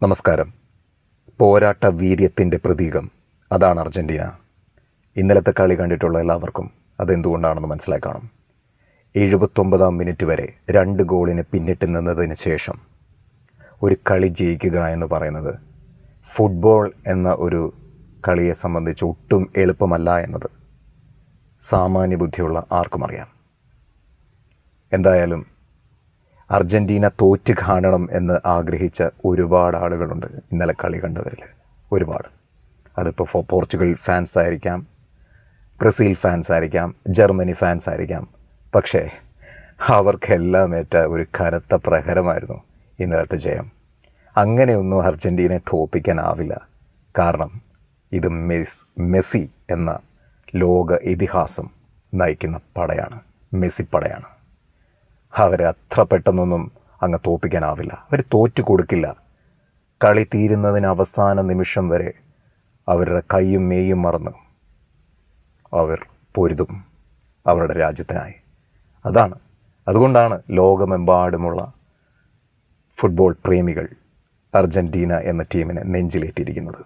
നമസ്കാരം. പോരാട്ട വീര്യത്തിൻ്റെ പ്രതീകം അതാണ് അർജൻറ്റീന. ഇന്നലത്തെ കളി കണ്ടിട്ടുള്ള എല്ലാവർക്കും അതെന്തുകൊണ്ടാണെന്ന് മനസ്സിലായി കാണും. 79-ാം മിനിറ്റ് വരെ 2 ഗോളിന് പിന്നിട്ട് നിന്നതിന് ശേഷം ഒരു കളി ജയിക്കുക എന്ന് പറയുന്നത് ഫുട്ബോൾ എന്ന ഒരു കളിയെ സംബന്ധിച്ച് ഒട്ടും എളുപ്പമല്ല എന്നത് സാമാന്യ ബുദ്ധിയുള്ള ആർക്കും അറിയാം. എന്തായാലും അർജൻറ്റീന തോറ്റ് കാണണം എന്ന് ആഗ്രഹിച്ച ഒരുപാട് ആളുകളുണ്ട് ഇന്നലെ കളി കണ്ടവരിൽ. ഒരുപാട്. അതിപ്പോൾ പോർച്ചുഗൽ ഫാൻസ് ആയിരിക്കാം, ബ്രസീൽ ഫാൻസ് ആയിരിക്കാം, ജർമ്മനി ഫാൻസ് ആയിരിക്കാം. പക്ഷേ അവർക്കെല്ലാം ഏറ്റ ഒരു കനത്ത പ്രഹരമായിരുന്നു ഇന്നലത്തെ ജയം. അങ്ങനെയൊന്നും അർജൻറ്റീനയെ തോൽപ്പിക്കാനാവില്ല. കാരണം ഇത് മെസ്സി എന്ന ലോക ഇതിഹാസം നയിക്കുന്ന പടയാണ്, മെസ്സി പടയാണ്. അവരെ അത്ര പെട്ടെന്നൊന്നും അങ്ങ് തോൽപ്പിക്കാനാവില്ല. അവർ തോറ്റു കൊടുക്കില്ല. കളി തീരുന്നതിന് അവസാന നിമിഷം വരെ അവരുടെ കൈയും മേയും മറന്ന് അവർ പൊരുതും അവരുടെ രാജ്യത്തിനായി. അതുകൊണ്ടാണ് ലോകമെമ്പാടുമുള്ള ഫുട്ബോൾ പ്രേമികൾ അർജൻറ്റീന എന്ന ടീമിനെ നെഞ്ചിലേറ്റിയിരിക്കുന്നത്.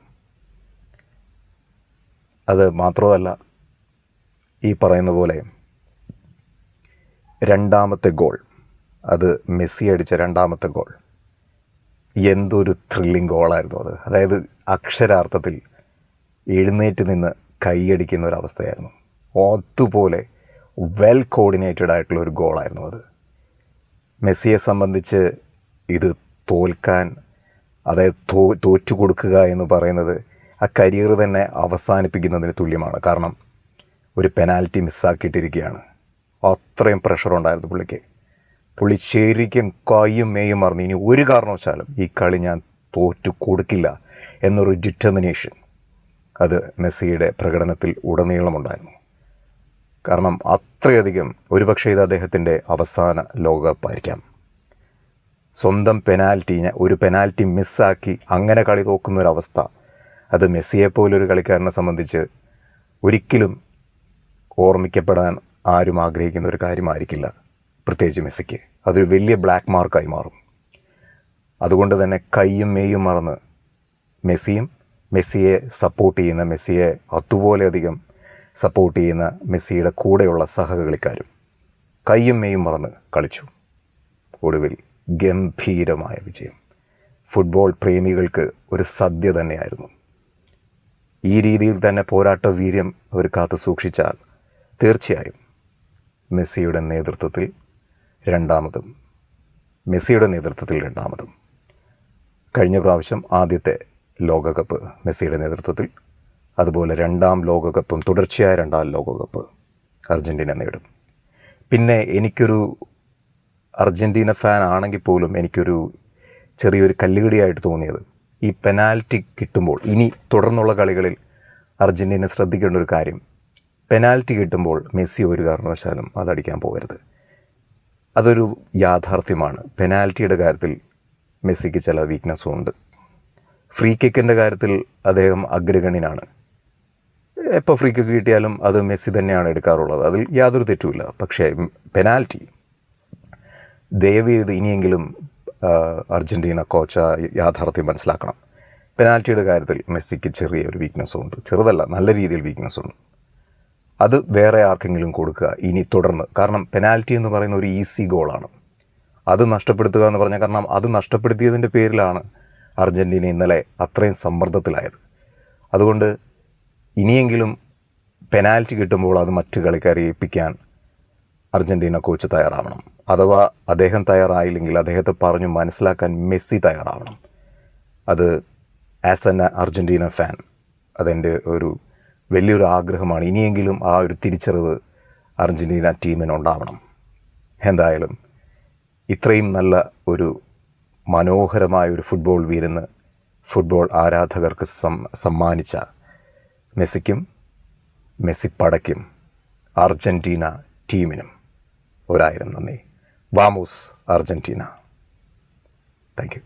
അത് മാത്രമല്ല, ഈ പറയുന്ന പോലെ രണ്ടാമത്തെ ഗോൾ, അത് മെസ്സി അടിച്ച രണ്ടാമത്തെ ഗോൾ എന്തൊരു ത്രില്ലിംഗ് ഗോളായിരുന്നു അത്. അതായത് അക്ഷരാർത്ഥത്തിൽ എഴുന്നേറ്റ് നിന്ന് കൈയടിക്കുന്ന ഒരവസ്ഥയായിരുന്നു. അതുപോലെ വെൽ കോർഡിനേറ്റഡ് ആയിട്ടുള്ള ഒരു ഗോളായിരുന്നു അത്. മെസ്സിയെ സംബന്ധിച്ച് ഇത് തോൽക്കാൻ, അതായത് തോറ്റു കൊടുക്കുക എന്ന് പറയുന്നത് ആ കരിയർ തന്നെ അവസാനിപ്പിക്കുന്നതിന് തുല്യമാണ്. കാരണം ഒരു പെനാൽറ്റി മിസ്സാക്കിയിട്ടിരിക്കുകയാണ്. അത്രയും പ്രഷറുണ്ടായിരുന്നു പുള്ളി ശരിക്കും കൈയും മേയും മറന്ന് ഇനി ഒരു കാരണവശാലും ഈ കളി ഞാൻ തോറ്റു കൊടുക്കില്ല എന്നൊരു ഡിറ്റർമിനേഷൻ അത് മെസ്സിയുടെ പ്രകടനത്തിൽ ഉടനീളമുണ്ടായിരുന്നു. കാരണം അത്രയധികം, ഒരുപക്ഷെ ഇത് അദ്ദേഹത്തിൻ്റെ അവസാന ലോകകപ്പായിരിക്കാം. സ്വന്തം ഒരു പെനാൽറ്റി മിസ്സാക്കി അങ്ങനെ കളി തോക്കുന്നൊരവസ്ഥ, അത് മെസ്സിയെപ്പോലൊരു കളിക്കാരനെ സംബന്ധിച്ച് ഒരിക്കലും ഓർമ്മിക്കപ്പെടാൻ ആരും ആഗ്രഹിക്കുന്ന ഒരു കാര്യമായിരിക്കില്ല. പ്രത്യേകിച്ച് മെസ്സിക്ക് അതൊരു വലിയ ബ്ലാക്ക് മാർക്കായി മാറും. അതുകൊണ്ട് തന്നെ കൈയും മേയും മറന്ന് മെസ്സിയെ സപ്പോർട്ട് ചെയ്യുന്ന, മെസ്സിയെ അതുപോലെ അധികം സപ്പോർട്ട് ചെയ്യുന്ന മെസ്സിയുടെ കൂടെയുള്ള സഹകളിക്കാരും കൈയും മേയും മറന്ന് കളിച്ചു. ഒടുവിൽ ഗംഭീരമായ വിജയം. ഫുട്ബോൾ പ്രേമികൾക്ക് ഒരു സദ്യ തന്നെയായിരുന്നു. ഈ രീതിയിൽ തന്നെ പോരാട്ട വീര്യം അവർ കാത്തു സൂക്ഷിച്ചാൽ തീർച്ചയായും മെസ്സിയുടെ നേതൃത്വത്തിൽ രണ്ടാമതും കഴിഞ്ഞ പ്രാവശ്യം ആദ്യത്തെ ലോകകപ്പ് മെസ്സിയുടെ നേതൃത്വത്തിൽ, അതുപോലെ രണ്ടാം ലോകകപ്പും തുടർച്ചയായ രണ്ടാം ലോകകപ്പ് അർജൻറ്റീന നേടും. പിന്നെ എനിക്കൊരു അർജൻറ്റീന ഫാൻ ആണെങ്കിൽ പോലും എനിക്കൊരു ചെറിയൊരു കല്ലുകടിയായിട്ട് തോന്നിയത്, ഈ പെനാൽറ്റി കിട്ടുമ്പോൾ ഇനി തുടർന്നുള്ള കളികളിൽ അർജൻറ്റീന ശ്രദ്ധിക്കേണ്ട ഒരു കാര്യം, പെനാൽറ്റി കിട്ടുമ്പോൾ മെസ്സി ഒരു കാരണവശാലും അതടിക്കാൻ പോകരുത്. അതൊരു യാഥാർത്ഥ്യമാണ്. പെനാൽറ്റിയുടെ കാര്യത്തിൽ മെസ്സിക്ക് ചില വീക്ക്നെസ്സും ഉണ്ട്. ഫ്രീ കിക്കിൻ്റെ കാര്യത്തിൽ അദ്ദേഹം അഗ്രഗണ്യനാണ്. എപ്പോൾ ഫ്രീ കിക്ക് കിട്ടിയാലും അത് മെസ്സി തന്നെയാണ് എടുക്കാറുള്ളത്. അതിൽ യാതൊരു തെറ്റുമില്ല. പക്ഷേ പെനാൽറ്റി ദയവ് ചെയ്ത് ഇനിയെങ്കിലും അർജൻറ്റീന കോച്ച് യാഥാർത്ഥ്യം മനസ്സിലാക്കണം. പെനാൽറ്റിയുടെ കാര്യത്തിൽ മെസ്സിക്ക് ചെറിയൊരു വീക്ക്നെസ്സും ഉണ്ട്. ചെറുതല്ല, നല്ല രീതിയിൽ വീക്ക്നെസ്സുണ്ട്. അത് വേറെ ആർക്കെങ്കിലും കൊടുക്കുക ഇനി തുടർന്ന്. കാരണം പെനാൽറ്റി എന്ന് പറയുന്ന ഒരു ഈസി ഗോളാണ്. അത് നഷ്ടപ്പെടുത്തുക എന്ന് പറഞ്ഞാൽ, കാരണം അത് നഷ്ടപ്പെടുത്തിയതിൻ്റെ പേരിലാണ് അർജൻറ്റീന ഇന്നലെ അത്രയും സമ്മർദ്ദത്തിലായത്. അതുകൊണ്ട് ഇനിയെങ്കിലും പെനാൽറ്റി കിട്ടുമ്പോൾ അത് മറ്റു കളിക്കാരെ ഏൽപ്പിക്കാൻ അർജൻറ്റീന കോച്ച് തയ്യാറാവണം. അഥവാ അദ്ദേഹം തയ്യാറായില്ലെങ്കിൽ അദ്ദേഹത്തെ പറഞ്ഞു മനസ്സിലാക്കാൻ മെസ്സി തയ്യാറാവണം. അത് ആസ് എൻ അർജൻറ്റീന ഫാൻ അതെൻ്റെ ഒരു വലിയൊരു ആഗ്രഹമാണ്. ഇനിയെങ്കിലും ആ ഒരു തിരിച്ചറിവ് അർജൻറ്റീന ടീമിനുണ്ടാവണം. എന്തായാലും ഇത്രയും നല്ല ഒരു മനോഹരമായ ഒരു ഫുട്ബോൾ വിരുന്ന് ഫുട്ബോൾ ആരാധകർക്ക് സമ്മാനിച്ച മെസ്സിക്കും മെസ്സി പടയ്ക്കും അർജൻറ്റീന ടീമിനും 1000 നന്ദി. വാമോസ് അർജൻറ്റീന. Thank you.